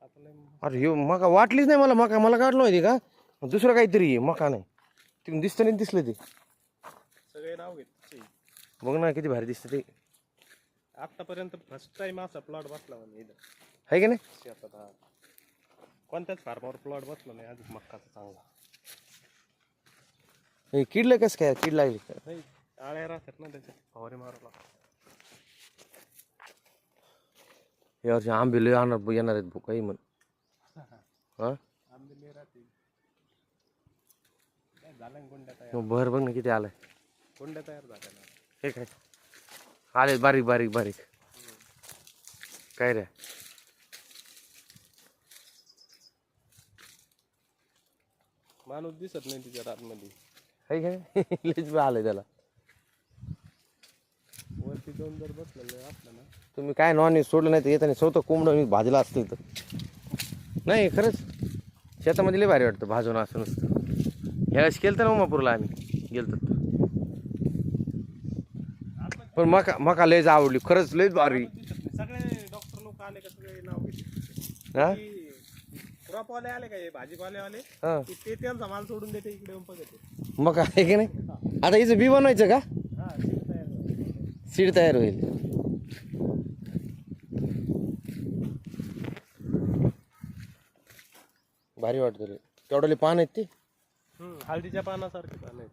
अरे हे मका वाटलीच नाही मला. मका मला काढलं माहिती का दुसरं काहीतरी आहे, मका नाही. तिकडून दिसतं नाही दिसलं ते सगळे नाव घेत. बघ ना किती भारी दिसतं ते. आतापर्यंत फर्स्ट टाइम असा प्लॉट बसला म्हणजे इथं आहे की नाही. शेतात. हा कोणत्याच फार्मावर प्लॉट बसला नाही आधी मक्काचा चांगला. हे किडलं कसं काय, कीड लागली का? नाही आळ्या राहतात ना त्याच्यात फवारे मारायला. यावर्षी आंबे लय येणार आहेत भाऊ काही म्हण. हा आंबे राहते झालं गुंड्या तयार. भर बघ ना किती आलाय. गुंड्या तयार झाल्या ना. हे काय आले बारीक बारीक बारीक काय रे. माणूस दिसत नाही तिच्या आतमध्ये. आहे काय लयच आलंय त्याला. वरती जाऊन जर बसलेलं असलं ना. तुम्ही काय नॉनव्हेज सोडलं नाही तर येताना स्वतः कोंबडं मी भाजला असतं तर. नाही खरंच शेतामध्ये लय भारी वाटतं भाजून असं नसतं. ह्यावेळेस केलं तर ना उमापूरला आम्ही गेलतो तर. पण मका लयच आवडली खरंच लयच भारी. सगळे डॉक्टर लोक आले का सगळे नाव घेते. हा क्रॉपवाले आले का हे भाजीपाले वाले हा ते त्यांचा माल सोडून देते इकडे येऊन बघते. मका आहे की नाही. आता हिचं बी बनवायचं का. हा सीड तयार झालं. सीड तयार होईल. भारी वाटतं रे. केवढले पान आहेत ते. हळदीच्या पानासारखे पान आहेत.